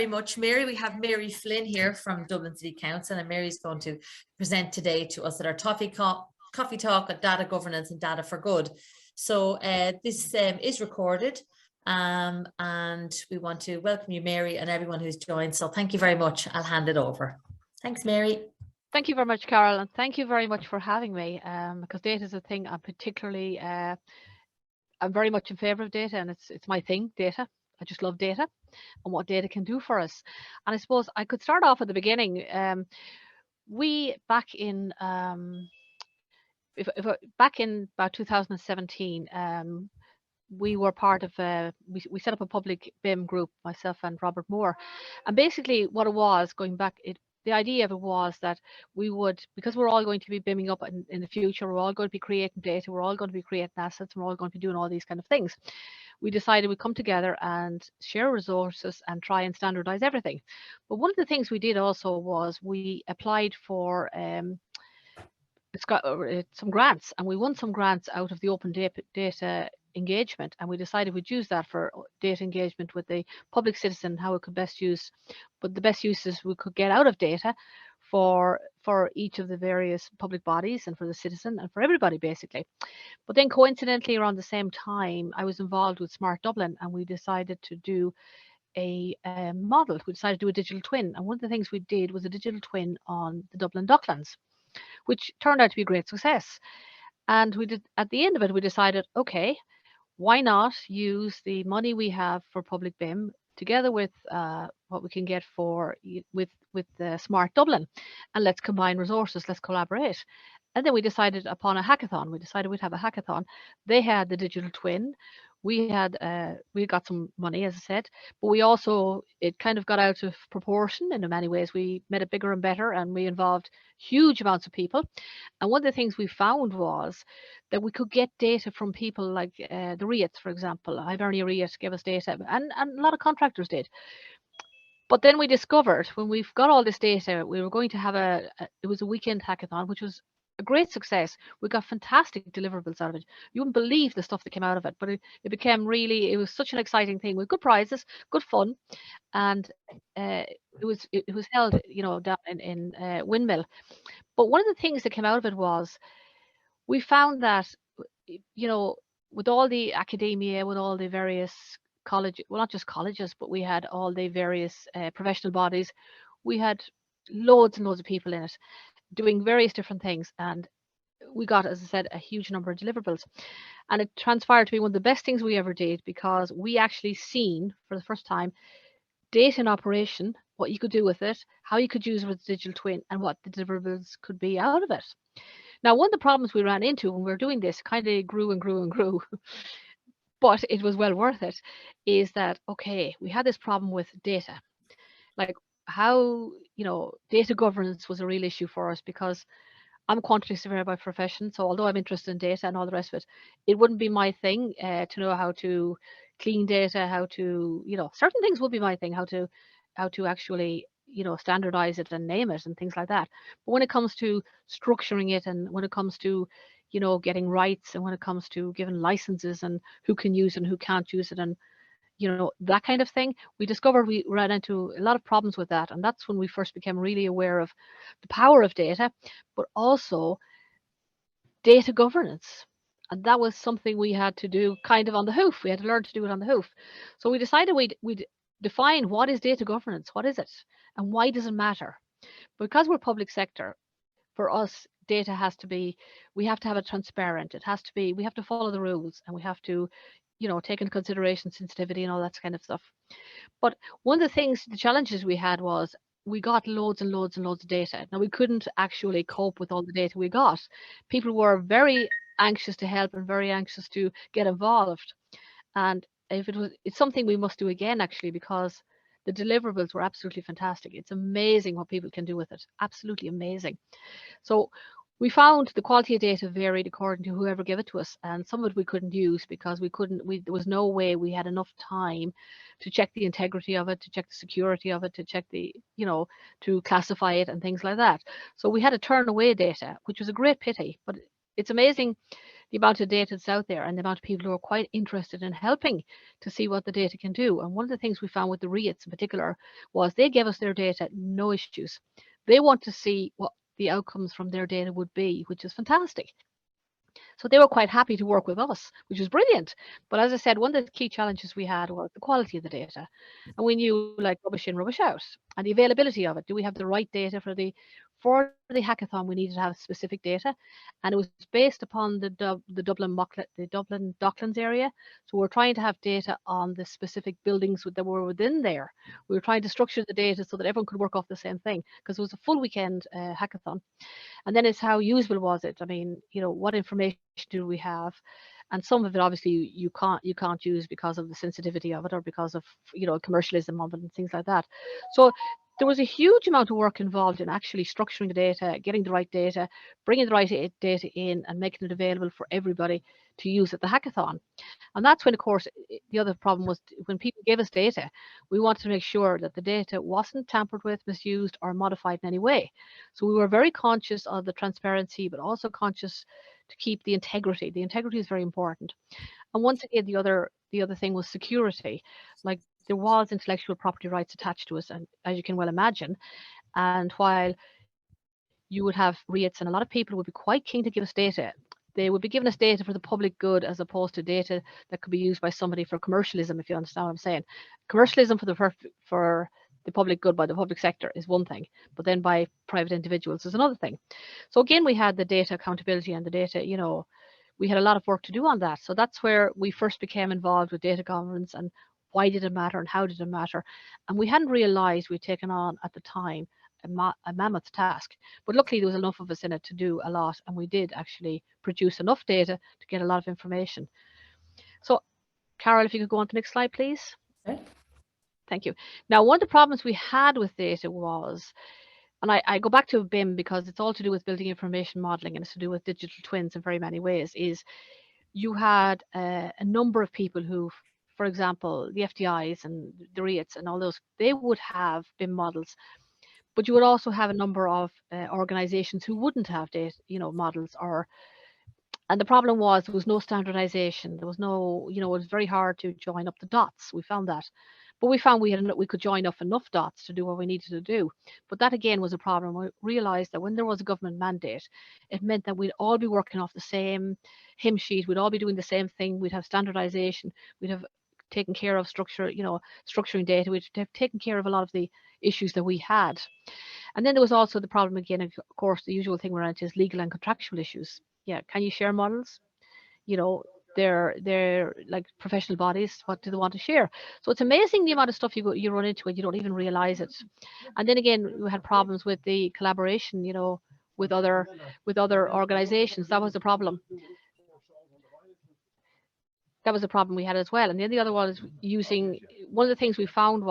very much, Mary. We have Mary Flynn here from Dublin City Council, and Mary's going to present today to us at our Coffee Talk on data governance and data for good. So this is recorded, and we want to welcome you, Mary, and everyone who's joined. So thank you very much. I'll hand it over. Thanks, Mary. Thank you very much, Carol, and thank you very much for having me, because data is a thing I'm particularly, I'm very much in favour of data, and it's my thing, data. I just love data and what data can do for us. And I suppose I could start off at the beginning. We, back in back in about 2017, we were part of we set up a public BIM group, myself and Robert Moore, and basically what it was, going back, the idea of it was that we would, because we're all going to be BIMing up in the future, we're all going to be creating data, we're all going to be creating assets, we're all going to be doing all these kind of things. We decided we'd come together and share resources and try and standardize everything. But one of the things we did also was we applied for some grants, and we won some grants out of the open data engagement, and we decided we'd use that for data engagement with the public citizen, how it could best use, but the best uses we could get out of data for each of the various public bodies and for the citizen and for everybody basically. But then coincidentally around the same time I was involved with Smart Dublin, and we decided to do a model. We decided to do a digital twin, and one of the things we did was a digital twin on the Dublin Docklands, which turned out to be a great success. And we did, at the end of it, we decided, okay, why not use the money we have for public BIM together with what we can get with Smart Dublin, and let's combine resources, let's collaborate. And then we decided upon a hackathon. We decided we'd have a hackathon. They had the digital twin. We got some money, as I said, but we also, it kind of got out of proportion in many ways. We made it bigger and better, and we involved huge amounts of people. And one of the things we found was that we could get data from people like the RIATs, for example. Hibernia RIAT gave us data, and a lot of contractors did. But then we discovered when we've got all this data, we were going to have it was a weekend hackathon, which was a great success. We got fantastic deliverables out of it. You wouldn't believe the stuff that came out of it, but it became really, it was such an exciting thing with good prizes, good fun, and it was held, down in Windmill. But one of the things that came out of it was we found that, with all the academia, with all the various well, not just colleges, but we had all the various professional bodies. We had loads and loads of people in it doing various different things, and we got, as I said, a huge number of deliverables, and it transpired to be one of the best things we ever did, because we actually seen for the first time data in operation, what you could do with it, how you could use it with the digital twin, and what the deliverables could be out of it. Now, one of the problems we ran into when we were doing this, kind of grew and grew and grew, but it was well worth it, is that, okay, we had this problem with data, like how, data governance was a real issue for us, because I'm a quantity surveyor by profession. So although I'm interested in data and all the rest of it, it wouldn't be my thing to know how to clean data, how to, certain things would be my thing, how to actually, standardize it and name it and things like that. But when it comes to structuring it, and when it comes to, getting rights, and when it comes to giving licenses and who can use it and who can't use it, and that kind of thing, we discovered we ran into a lot of problems with that. And that's when we first became really aware of the power of data, but also data governance. And that was something we had to do kind of on the hoof. We had to learn to do it on the hoof. So we decided we'd define what is data governance, what is it, and why does it matter? Because we're public sector, for us, data has to be, we have to have it transparent. It has to be, we have to follow the rules, and we have to, take into consideration sensitivity and all that kind of stuff. But one of the things, the challenges we had was we got loads and loads and loads of data. Now, we couldn't actually cope with all the data we got. People were very anxious to help and very anxious to get involved. And it's something we must do again, actually, because the deliverables were absolutely fantastic. It's amazing what people can do with it. Absolutely amazing. So we found the quality of data varied according to whoever gave it to us, and some of it we couldn't use because there was no way we had enough time to check the integrity of it, to check the security of it, to check the, to classify it and things like that. So we had to turn away data, which was a great pity. But it's amazing the amount of data that's out there and the amount of people who are quite interested in helping to see what the data can do. And one of the things we found with the REITs in particular was they gave us their data, no issues. They want to see what the outcomes from their data would be, which is fantastic. So they were quite happy to work with us, which was brilliant. But as I said, one of the key challenges we had was the quality of the data. And we knew like rubbish in, rubbish out, and the availability of it. Do we have the right data for the hackathon? We needed to have specific data, and it was based upon the Dublin Docklands area. So we're trying to have data on the specific buildings that were within there. We were trying to structure the data so that everyone could work off the same thing, because it was a full weekend hackathon. And then it's how usable was it? I mean, what information do we have? And some of it obviously you can't use because of the sensitivity of it, or because of commercialism of it and things like that. So there was a huge amount of work involved in actually structuring the data, getting the right data, bringing the right data in, and making it available for everybody to use at the hackathon. And that's when, of course, the other problem was when people gave us data, we wanted to make sure that the data wasn't tampered with, misused, or modified in any way. So we were very conscious of the transparency, but also conscious to keep the integrity. The integrity is very important. And once again, the other thing was security. Like, there was intellectual property rights attached to us, and as you can well imagine. And while you would have REITs, and a lot of people would be quite keen to give us data, they would be giving us data for the public good as opposed to data that could be used by somebody for commercialism, if you understand what I'm saying. Commercialism for the public good by the public sector is one thing, but then by private individuals is another thing. So again, we had the data accountability and the data, we had a lot of work to do on that. So that's where we first became involved with data governance, and why did it matter and how did it matter. And we hadn't realized we'd taken on at the time a mammoth task. But luckily there was enough of us in it to do a lot, and we did actually produce enough data to get a lot of information. So Carol, if you could go on to the next slide, please. Okay. Thank you. Now, one of the problems we had with data was, and I go back to BIM because it's all to do with building information modeling, and it's to do with digital twins in very many ways, is you had a number of people who, for example, the FDIs and the REITs and all those, they would have BIM models. But you would also have a number of organizations who wouldn't have data, models, and the problem was there was no standardization. There was no, it was very hard to join up the dots. We found that. But we found we could join up enough dots to do what we needed to do. But that again was a problem. We realized that when there was a government mandate, it meant that we'd all be working off the same hymn sheet. We'd all be doing the same thing. We'd have standardization. We'd have taken care of structuring data. We'd have taken care of a lot of the issues that we had. And then there was also the problem again, of course, the usual thing we're into is legal and contractual issues. Yeah, can you share models? They're like professional bodies. What do they want to share? So it's amazing the amount of stuff you run into and you don't even realize it. And then again, we had problems with the collaboration, with other organizations. That was the problem. That was a problem we had as well. And then the other one is one of the things we found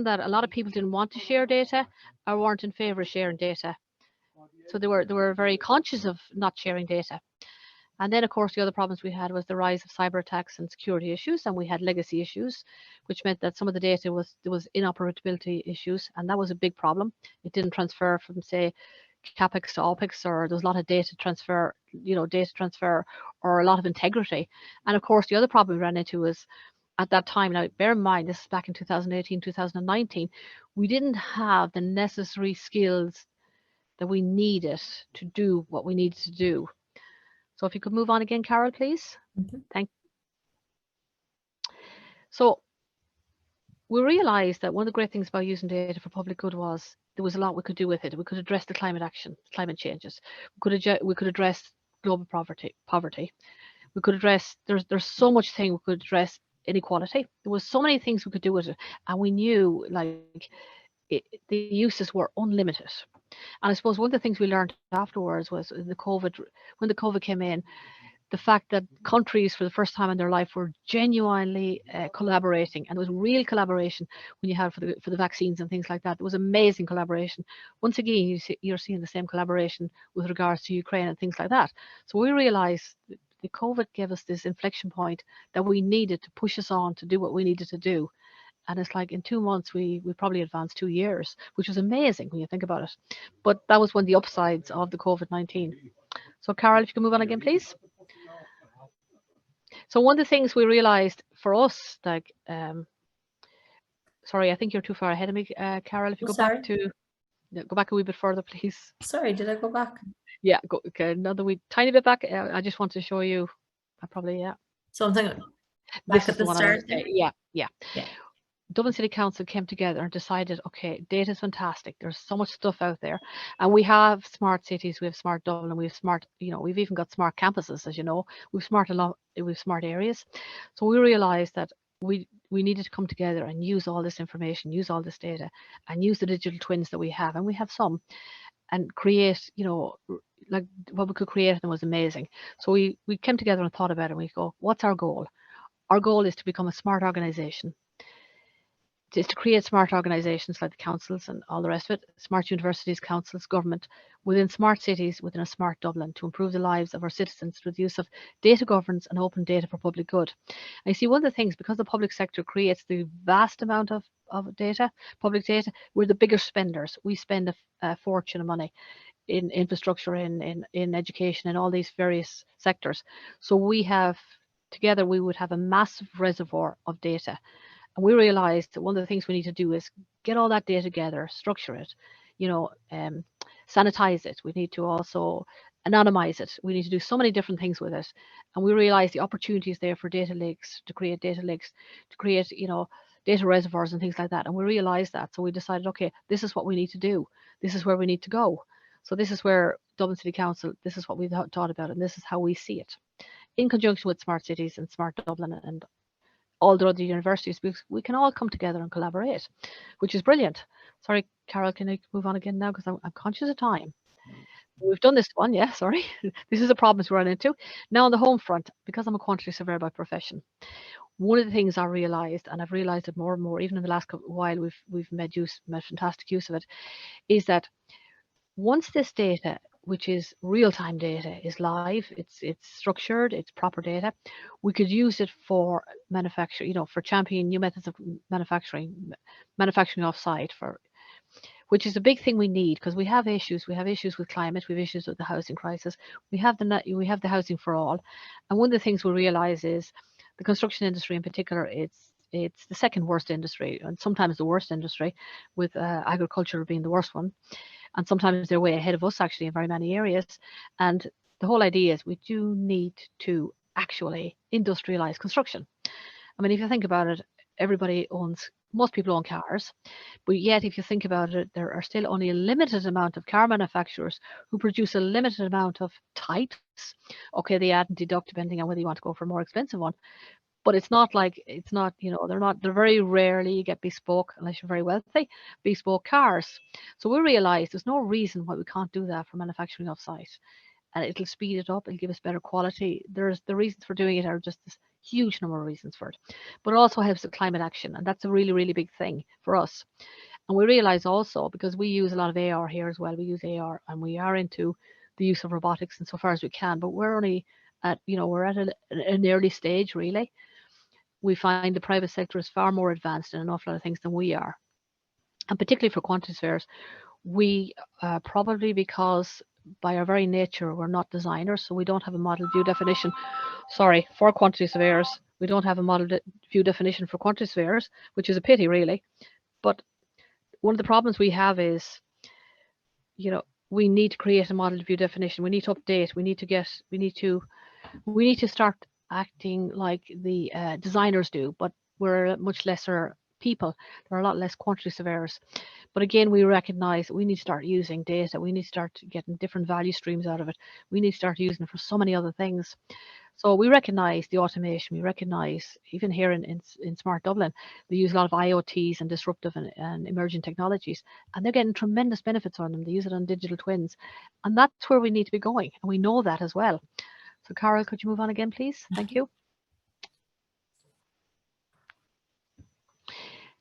that a lot of people didn't want to share data or weren't in favor of sharing data. So they were very conscious of not sharing data. And then, of course, the other problems we had was the rise of cyber attacks and security issues, and we had legacy issues, which meant that some of the data there was inoperability issues, and that was a big problem. It didn't transfer from, say, CapEx to OpEx, or there's a lot of data transfer, or a lot of integrity. And of course, the other problem we ran into was at that time, now bear in mind, this is back in 2018, 2019, we didn't have the necessary skills that we needed to do what we needed to do. So if you could move on again, Carol, please. Mm-hmm. Thank you. So we realized that one of the great things about using data for public good was there was a lot we could do with it. We could address the climate changes. We could address global poverty. We could address, there's so much thing we could address, inequality. There was so many things we could do with it. And we knew the uses were unlimited. And I suppose one of the things we learned afterwards was when the COVID came in, the fact that countries for the first time in their life were genuinely collaborating, and there was real collaboration when you had for the vaccines and things like that. There was amazing collaboration. Once again, you're seeing the same collaboration with regards to Ukraine and things like that. So we realized the COVID gave us this inflection point that we needed to push us on to do what we needed to do. And it's like in 2 months, we probably advanced 2 years, which was amazing when you think about it. But that was one of the upsides of the COVID-19. So Carol, if you can move on again, please. So one of the things we realized for us, like, sorry, I think you're too far ahead of me, Carol. If you Oh, go sorry. back to, go back a wee bit further, please. Sorry, did I go back? Yeah, go okay, another wee tiny bit back. I just want to show you. I probably, yeah. Something This back is at the the one I want start to there? say. Yeah, yeah. Yeah. Dublin City Council came together and decided, okay, data is fantastic. There's so much stuff out there, and we have smart cities, we have smart Dublin, we have smart, we've even got smart campuses, as you know, we've smart areas. So we realised that we needed to come together and use all this information, use all this data, and use the digital twins that we have, and we have some, and create, like what we could create, and was amazing. So we came together and thought about it. And we go, what's our goal? Our goal is to become a smart organisation, is to create smart organisations like the councils and all the rest of it, smart universities, councils, government, within smart cities, within a smart Dublin, to improve the lives of our citizens through the use of data governance and open data for public good. And you see, one of the things, because the public sector creates the vast amount of data, public data, we're the bigger spenders. We spend a fortune of money in infrastructure, in education, in all these various sectors. So we have, together, we would have a massive reservoir of data. And we realized that one of the things we need to do is get all that data together, structure it, you know, um, sanitize it. We need to also anonymize it. We need to do so many different things with it. And we realized the opportunities there for data lakes, to create data lakes, to create, data reservoirs and things like that. And we realized that. So we decided, okay, this is what we need to do. This is where we need to go. So this is where Dublin City Council, this is what we thought about, and this is how we see it. In conjunction with smart cities and smart Dublin and all the other universities, because we can all come together and collaborate, which is brilliant. Sorry, Carol, can I move on again now? Because I'm conscious of time. We've done this one, yeah, sorry. This is the problems we run into. Now on the home front, because I'm a quantity surveyor by profession, one of the things I realised, and I've realised it more and more, even in the last while we've made fantastic use of it, is that once this data, which is real-time data, is live, it's structured, it's proper data, we could use it for manufacture, for championing new methods of manufacturing off-site, for which is a big thing we need, because we have issues. We have issues with climate, we have issues with the housing crisis. We have the housing for all, and one of the things we realise is the construction industry in particular. It's the second worst industry, and sometimes the worst industry, with agriculture being the worst one. And sometimes they're way ahead of us actually in very many areas. And the whole idea is we do need to actually industrialize construction. I mean, if you think about it, most people own cars, but yet if you think about it, there are still only a limited amount of car manufacturers who produce a limited amount of types. Okay, they add and deduct depending on whether you want to go for a more expensive one. But they're very rarely you get bespoke, unless you're very wealthy, bespoke cars. So we realize there's no reason why we can't do that for manufacturing off-site. And it'll speed it up, it'll give us better quality. The reasons for doing it are just this huge number of reasons for it. But it also helps with climate action, and that's a really, really big thing for us. And we realize also, because we use a lot of AR here as well, we use AR, and we are into the use of robotics and so far as we can, but we're only we're at an early stage, really. We find the private sector is far more advanced in an awful lot of things than we are. And particularly for quantity surveyors, we probably, because by our very nature, we're not designers, so we don't have a model view definition. Sorry, for quantity surveyors, we don't have a model view definition for quantity surveyors, which is a pity, really. But one of the problems we have is, we need to create a model view definition. We need to update. We need to start acting like the designers do, but we're much lesser people. There are a lot less quantity surveyors. But again, we recognize that we need to start using data. We need to start getting different value streams out of it. We need to start using it for so many other things. So we recognize the automation. We recognize, even here in Smart Dublin, they use a lot of IoTs and disruptive and emerging technologies, and they're getting tremendous benefits on them. They use it on digital twins, and that's where we need to be going. And we know that as well. So Carol, could you move on again, please? Thank you.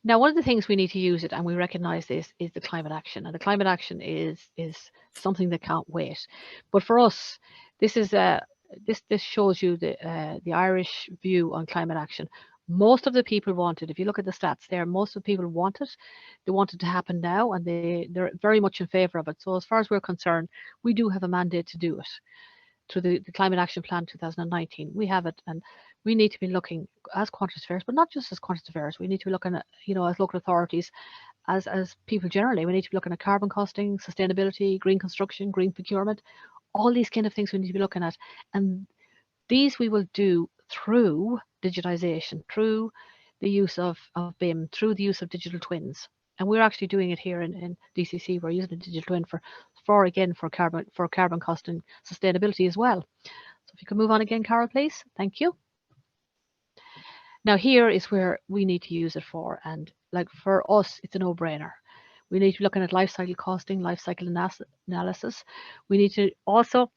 Now, one of the things we need to use it, and we recognise this, is the climate action. And the climate action is something that can't wait. But for us, this is this shows you the Irish view on climate action. Most of the people want it. If you look at the stats there, most of the people want it. They want it to happen now, and they're very much in favour of it. So as far as we're concerned, we do have a mandate to do it. through the Climate Action Plan 2019. We have it, and we need to be looking as quantity surveyors, but not just as quantity surveyors. We need to be looking at, as local authorities, as people generally. We need to be looking at carbon costing, sustainability, green construction, green procurement, all these kind of things we need to be looking at. And these we will do through digitization, through the use of BIM, through the use of digital twins. And we're actually doing it here in DCC. We're using a digital twin for carbon cost and sustainability as well. So if you can move on again, Carol, please. Thank you. Now here is where we need to use it for, and like for us, it's a no-brainer. We need to be looking at life cycle costing, life cycle analysis. We need to also,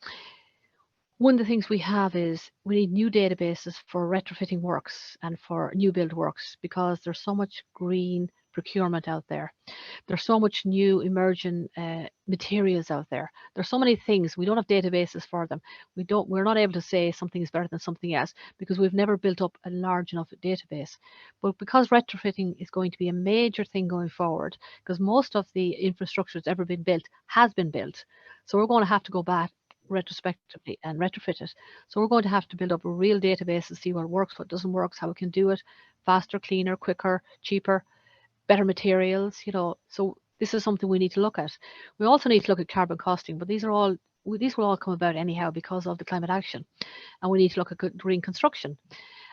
one of the things we have is we need new databases for retrofitting works and for new build works, because there's so much green procurement out there. There's so much new emerging materials out there. There's so many things. We don't have databases for them. We're not able to say something is better than something else because we've never built up a large enough database. But because retrofitting is going to be a major thing going forward, because most of the infrastructure that's ever been built has been built. So we're going to have to go back retrospectively and retrofit it. So we're going to have to build up a real database and see what works, what doesn't work, how we can do it faster, cleaner, quicker, cheaper, better materials, so this is something we need to look at. We also need to look at carbon costing, but these will all come about anyhow because of the climate action. And we need to look at green construction.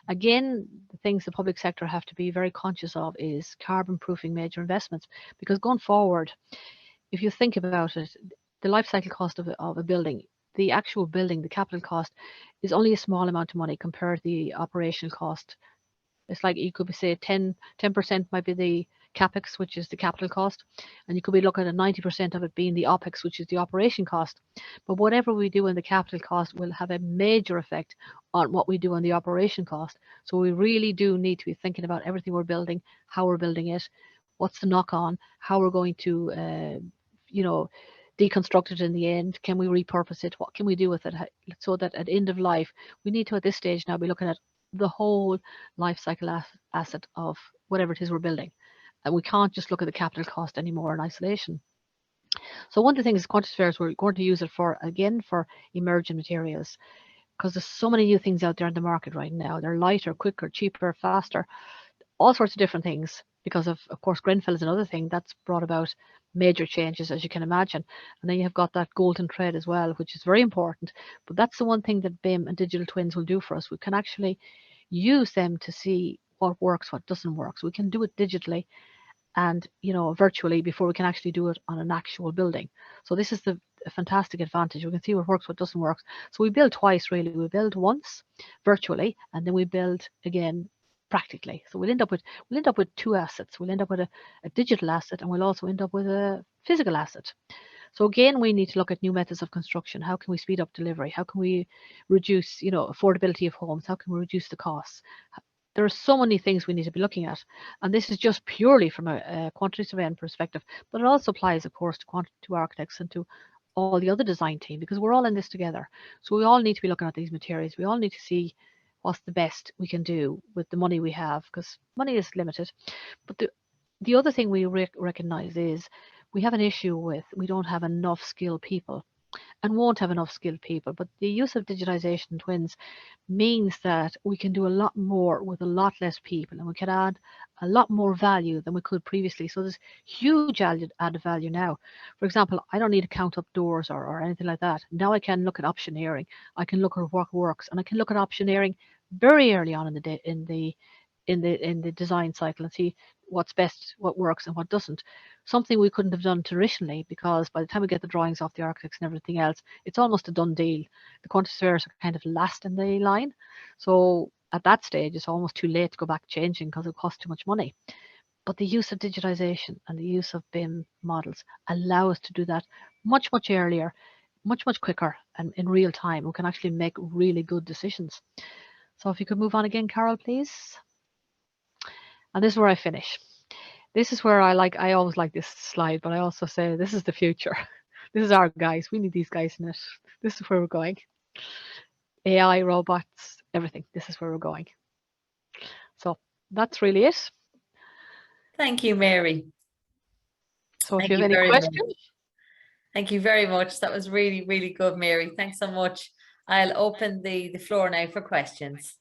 Again, the things the public sector have to be very conscious of is carbon proofing major investments, because going forward, if you think about it, the life cycle cost of a building, the actual building, the capital cost is only a small amount of money compared to the operational cost. It's like you could say 10% might be the capex, which is the capital cost, and you could be looking at 90% of it being the opex, which is the operation cost. But whatever we do in the capital cost will have a major effect on what we do on the operation cost. So we really do need to be thinking about everything we're building, how we're building it, what's the knock on, how we're going to, deconstruct it in the end. Can we repurpose it? What can we do with it? So that at end of life, we need to at this stage now be looking at the whole life cycle asset of whatever it is we're building. And we can't just look at the capital cost anymore in isolation. So one of the things quantity surveyors, we're going to use it for, again, for emerging materials, because there's so many new things out there in the market right now. They're lighter, quicker, cheaper, faster, all sorts of different things. Because of course, Grenfell is another thing that's brought about major changes, as you can imagine. And then you have got that golden thread as well, which is very important. But that's the one thing that BIM and digital twins will do for us. We can actually use them to see what works, what doesn't work. So we can do it digitally and virtually before we can actually do it on an actual building. So this is a fantastic advantage. We can see what works, what doesn't work. So we build twice really. We build once virtually, and then we build again practically. So we'll end up with two assets. We'll end up with a digital asset, and we'll also end up with a physical asset. So again, we need to look at new methods of construction. How can we speed up delivery? How can we reduce, affordability of homes? How can we reduce the costs? There are so many things we need to be looking at. And this is just purely from a quantity surveying perspective, but it also applies, of course, to architects and to all the other design team, because we're all in this together. So we all need to be looking at these materials. We all need to see what's the best we can do with the money we have, because money is limited. But the other thing we recognize is we have an issue with, we don't have enough skilled people and won't have enough skilled people. But the use of digitization and twins means that we can do a lot more with a lot less people, and we can add a lot more value than we could previously. So there's huge added value now. For example, I don't need to count up doors or anything like that. Now I can look at optioneering. I can look at what works, and I can look at optioneering very early on in the design cycle and see what's best, what works and what doesn't. Something we couldn't have done traditionally, because by the time we get the drawings off the architects and everything else, it's almost a done deal. The quantity surveyors are kind of last in the line. So at that stage, it's almost too late to go back changing because it costs too much money. But the use of digitization and the use of BIM models allow us to do that much, much earlier, much, much quicker, and in real time. We can actually make really good decisions. So if you could move on again, Carol, please. And this is where I finish. This is where I always like this slide, but I also say this is the future. This is our guys. We need these guys in it. This is where we're going. AI, robots, everything. This is where we're going. So that's really it. Thank you, Mary. So if you have any questions. Thank you very much. That was really, really good, Mary. Thanks so much. I'll open the floor now for questions.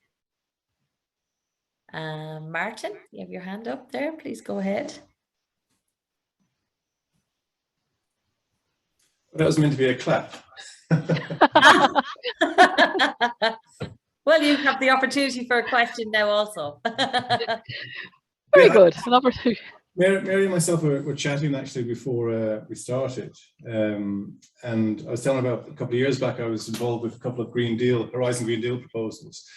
Martin, you have your hand up there. Please go ahead. That was meant to be a clap. Well, you have the opportunity for a question now also. Very good. An opportunity. Mary and myself were chatting actually before we started, and I was telling about a couple of years back I was involved with a couple of Horizon Green Deal proposals,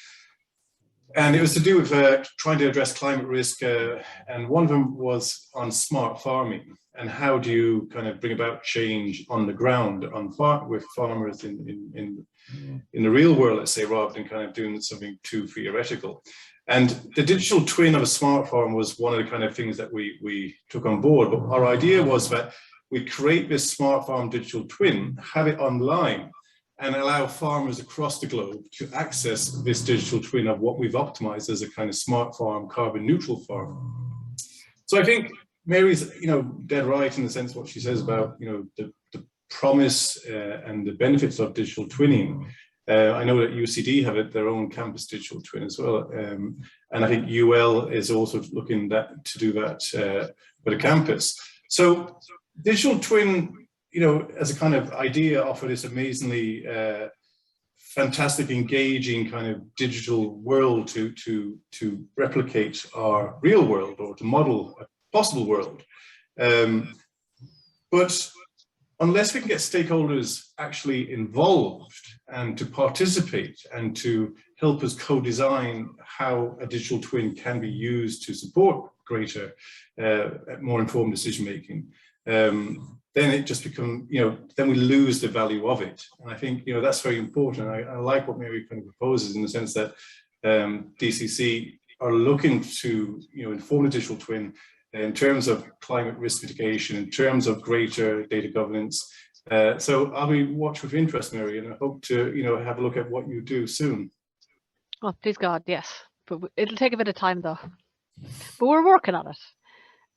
and it was to do with trying to address climate risk, and one of them was on smart farming and how do you kind of bring about change on the ground with farmers in the real world, let's say, rather than kind of doing something too theoretical. And the digital twin of a smart farm was one of the kind of things that we took on board. But our idea was that we create this smart farm digital twin, have it online, and allow farmers across the globe to access this digital twin of what we've optimized as a kind of smart farm, carbon neutral farm. So I think Mary's, dead right in the sense what she says about, the promise and the benefits of digital twinning. I know that UCD have their own campus digital twin as well, and I think UL is also looking to do that with a campus. So digital twin, as a kind of idea, offer this amazingly fantastic, engaging kind of digital world to replicate our real world or to model a possible world. But unless we can get stakeholders actually involved and to participate and to help us co-design how a digital twin can be used to support greater, more informed decision-making, then it just becomes, then we lose the value of it. And I think, that's very important. I like what Mary kind of proposes in the sense that DCC are looking to, inform the digital twin in terms of climate risk mitigation, in terms of greater data governance. So I'll be watch with interest, Mary, and I hope to, have a look at what you do soon. Oh, please God, yes. But it'll take a bit of time though. But we're working on it.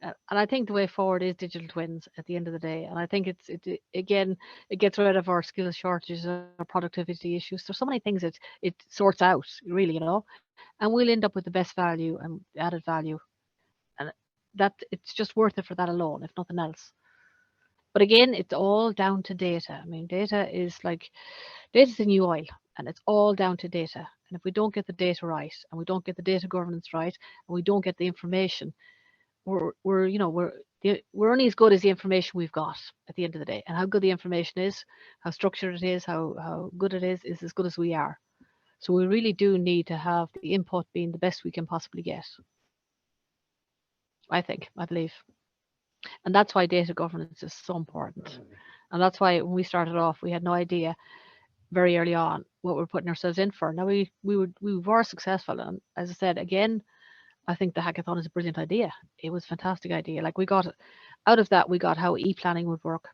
And I think the way forward is digital twins at the end of the day. And I think it gets rid of our skills shortages, our productivity issues. There's so many things that it sorts out, really, and we'll end up with the best value and added value. And that it's just worth it for that alone, if nothing else. But again, it's all down to data. I mean, data's the new oil, and it's all down to data. And if we don't get the data right, and we don't get the data governance right, and we don't get the information, we're only as good as the information we've got at the end of the day. And how good the information is, how structured it is, how good it is as good as we are. So we really do need to have the input being the best we can possibly get. I believe. And that's why data governance is so important. And that's why when we started off, we had no idea very early on what we're putting ourselves in for. Now we were successful. And as I said, again, I think the hackathon is a brilliant idea. It was a fantastic idea. Like we got out of that, we got how e-planning would work.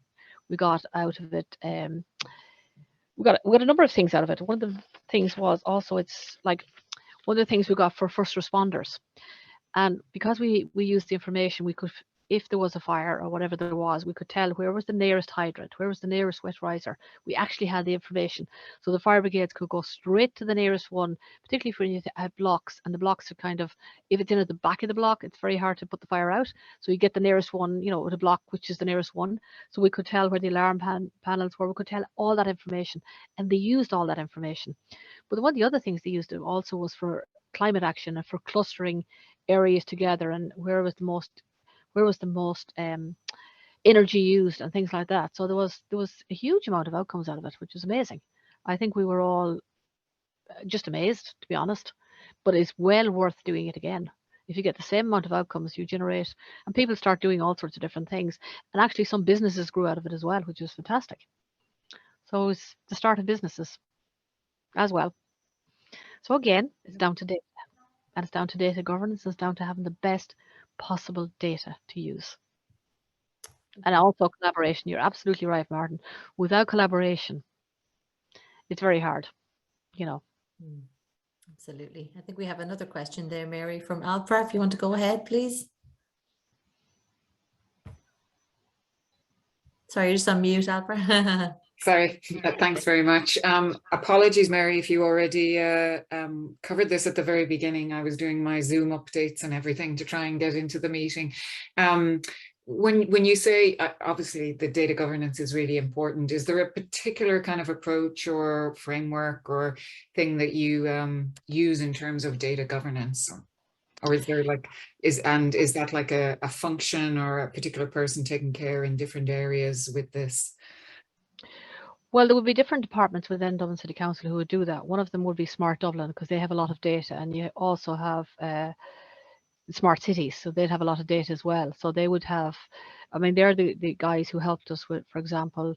We got out of it, we got a number of things out of it. One of the things was also, it's like one of the things we got for first responders. And because we used the information, we could, if there was a fire or whatever there was, we could tell where was the nearest hydrant, where was the nearest wet riser. We actually had the information. So the fire brigades could go straight to the nearest one, particularly for when you have blocks, and the blocks are kind of, if it's in at the back of the block, it's very hard to put the fire out. So you get the nearest one, with a block, which is the nearest one. So we could tell where the alarm panels were. We could tell all that information, and they used all that information. But one of the other things they used it also was for climate action and for clustering areas together, and where was the most energy used and things like that. So there was a huge amount of outcomes out of it, which was amazing. I think we were all just amazed, to be honest, but it's well worth doing it again. If you get the same amount of outcomes you generate, and people start doing all sorts of different things, and actually some businesses grew out of it as well, which was fantastic. So it's the start of businesses as well. So again, it's down to data, and it's down to data governance. It's down to having the best possible data to use. And also collaboration. You're absolutely right, Martin. Without collaboration, it's very hard, Absolutely. I think we have another question there, Mary, from Alpra. If you want to go ahead, please. Sorry, you're just on mute, Alpra. Sorry, thanks very much. Apologies, Mary, if you already covered this at the very beginning. I was doing my Zoom updates and everything to try and get into the meeting. When you say, obviously, the data governance is really important, is there a particular kind of approach or framework or thing that you use in terms of data governance? Or is there like, is that like a function or a particular person taking care in different areas with this? Well, there would be different departments within Dublin City Council who would do that. One of them would be Smart Dublin, because they have a lot of data, and you also have smart cities, so they'd have a lot of data as well. So they would have, I mean, they're the guys who helped us with, for example,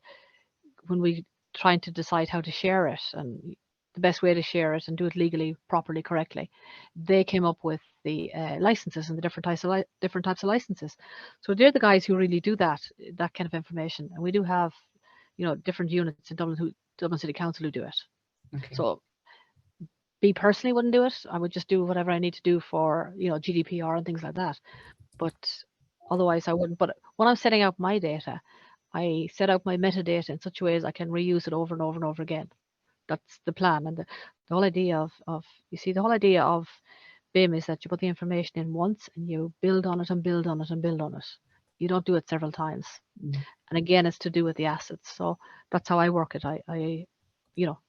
when we trying to decide how to share it and the best way to share it and do it legally, properly, correctly. They came up with the licenses and the different types of licenses. So they're the guys who really do that kind of information. And we do have, you know, different units in Dublin City Council who do it. Okay. So me personally wouldn't do it. I would just do whatever I need to do for, you know, GDPR and things like that. But otherwise I wouldn't. But when I'm setting out my data, I set out my metadata in such a way as I can reuse it over and over and over again. That's the plan. And the whole idea of you see, the whole idea of BIM is that you put the information in once and you build on it and build on it and build on it. You don't do it several times. Mm. And again, it's to do with the assets. So that's how I work it. I you know,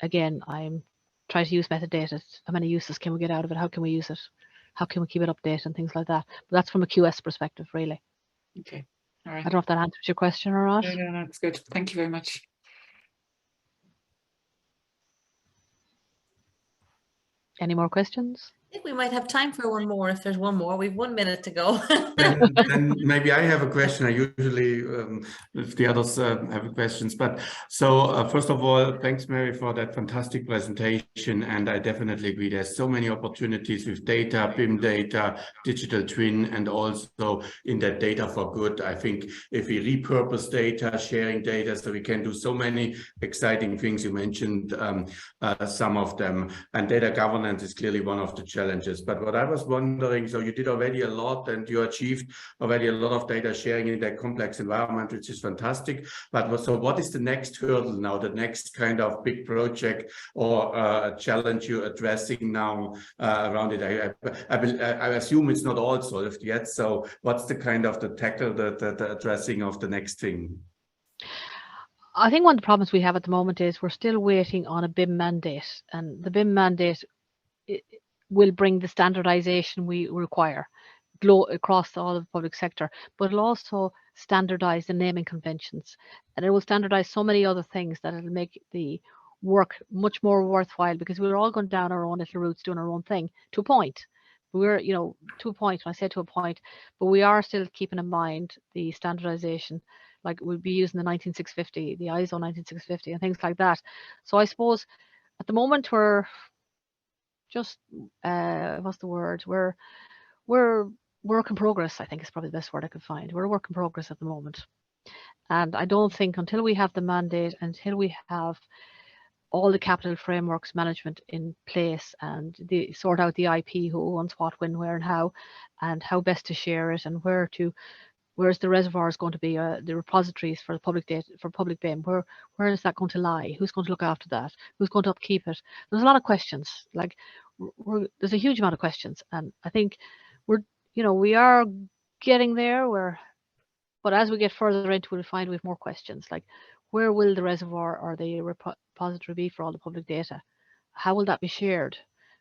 again, I'm trying to use metadata. How many uses can we get out of it? How can we use it? How can we keep it updated and things like that? But that's from a QS perspective, really. Okay. All right. I don't know if that answers your question or not. No, that's good. Thank you very much. Any more questions? I think we might have time for one more. If there's one more, we've 1 minute to go. Then maybe I have a question. I usually, if the others have questions, but so first of all, thanks, Mary, for that fantastic presentation. And I definitely agree. There's so many opportunities with data, BIM data, digital twin, and also in that data for good. I think if we repurpose data, sharing data, so we can do so many exciting things. You mentioned some of them, and data governance is clearly one of the challenges. But what I was wondering, so you did already a lot and you achieved already a lot of data sharing in that complex environment, which is fantastic. But so what is the next hurdle now, the next kind of big project or challenge you're addressing now around it? I assume it's not all solved yet. So what's the kind of the tackle, the addressing of the next thing? I think one of the problems we have at the moment is we're still waiting on a BIM mandate, and the BIM mandate will bring the standardization we require across all of the public sector, but it'll also standardize the naming conventions, and it will standardize so many other things that it'll make the work much more worthwhile, because we're all going down our own little routes doing our own thing to a point. We're, you know, to a point, when I say to a point, but we are still keeping in mind the standardization, like we'll be using the 19650, the ISO 19650 and things like that. So I suppose at the moment we're just what's the word, we're work in progress. I think is probably the best word I could find. We're a work in progress at the moment, and I don't think until we have the mandate, until we have all the capital frameworks management in place and the sort out the IP, who owns what, when, where, and how best to share it, and where's the reservoir is going to be, the repositories for the public data, for public BIM, where is that going to lie? Who's going to look after that? Who's going to upkeep it? There's a lot of questions. Like there's a huge amount of questions, and I think we are getting there. But as we get further into it, we'll find we have more questions. Like, where will the reservoir or the repository be for all the public data? How will that be shared?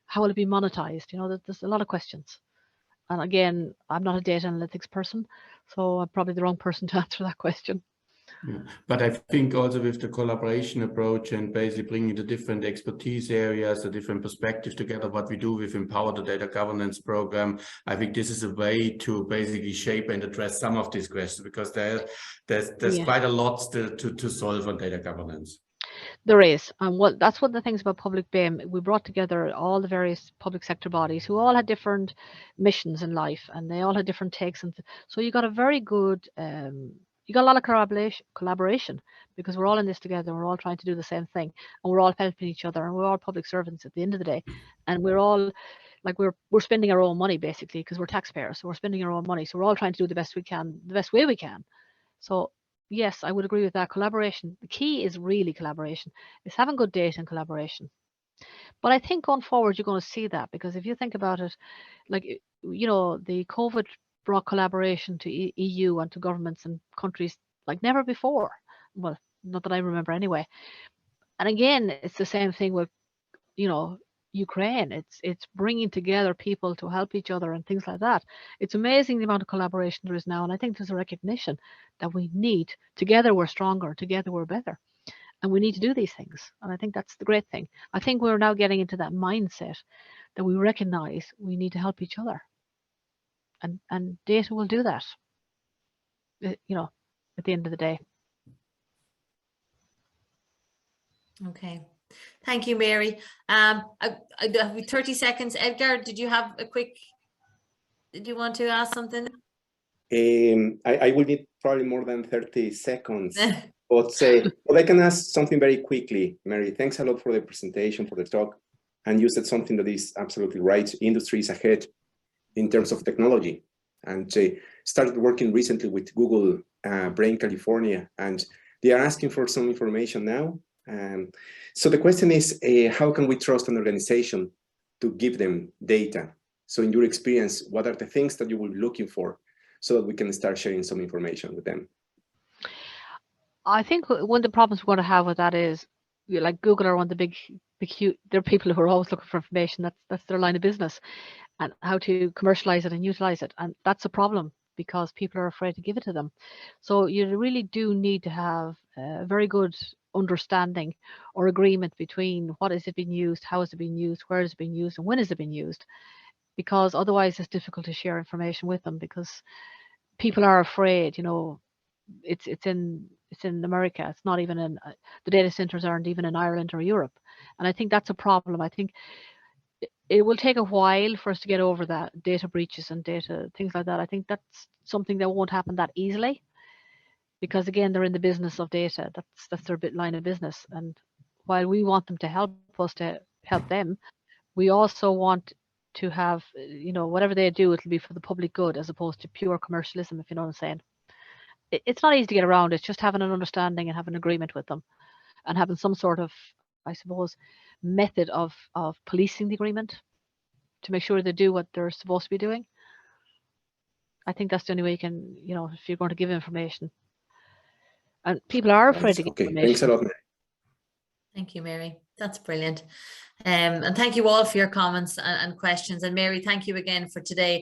How will it be monetized? There's a lot of questions. And again, I'm not a data analytics person, so I'm probably the wrong person to answer that question. Yeah. But I think also with the collaboration approach and basically bringing the different expertise areas, the different perspectives together, what we do with Empower the Data Governance Program, I think this is a way to basically shape and address some of these questions, because there's quite a lot still to solve on data governance. There is, and that's one of the things about public BIM. We brought together all the various public sector bodies who all had different missions in life, and they all had different takes, and so you got a very good, you got a lot of collaboration, because we're all in this together. We're all trying to do the same thing, and we're all helping each other, and we're all public servants at the end of the day, and we're all like we're spending our own money basically, because we're taxpayers, so we're spending our own money, so we're all trying to do the best we can, the best way we can. So yes, I would agree with that. Collaboration. The key is really collaboration. It's having good data and collaboration. But I think going forward, you're going to see that, because if you think about it, like, you know, the COVID brought collaboration to EU and to governments and countries like never before. Well, not that I remember anyway. And again, it's the same thing with, you know, Ukraine. It's bringing together people to help each other and things like that. It's amazing the amount of collaboration there is now, and I think there's a recognition that we need. Together we're stronger. Together we're better, and we need to do these things. And I think that's the great thing. I think we're now getting into that mindset that we recognize we need to help each other, and data will do that. You know, at the end of the day. Okay. Thank you, Mary. I have 30 seconds. Edgar, did you want to ask something? I will need probably more than 30 seconds, but I can ask something very quickly. Mary, thanks a lot for the presentation, for the talk. And you said something that is absolutely right. Industry is ahead in terms of technology. And started working recently with Google Brain California, and they are asking for some information now. So the question is, how can we trust an organization to give them data? So in your experience, what are the things that you will be looking for so that we can start sharing some information with them? I think one of the problems we're going to have with that is, like, Google are one of the big, they're people who are always looking for information. That's their line of business, and how to commercialize it and utilize it. And that's a problem, because people are afraid to give it to them. So you really do need to have a very good understanding or agreement between what is it being used, how is it being used, where is it being used, and when is it being used, because otherwise it's difficult to share information with them, because people are afraid. You know, it's in America. It's not even in the data centers aren't even in Ireland or Europe, and I think that's a problem. I think it will take a while for us to get over that, data breaches and data things like that. I think that's something that won't happen that easily, because again, they're in the business of data. That's their line of business. And while we want them to help us to help them, we also want to have, you know, whatever they do, it'll be for the public good, as opposed to pure commercialism, if you know what I'm saying. It's not easy to get around. It's just having an understanding and having an agreement with them, and having some sort of, I suppose, method of policing the agreement to make sure they do what they're supposed to be doing. I think that's the only way you can, you know, if you're going to give information. And people are afraid to give information. Thanks a lot, Mary. Thank you, Mary. That's brilliant. And thank you all for your comments and questions. And Mary, thank you again for today.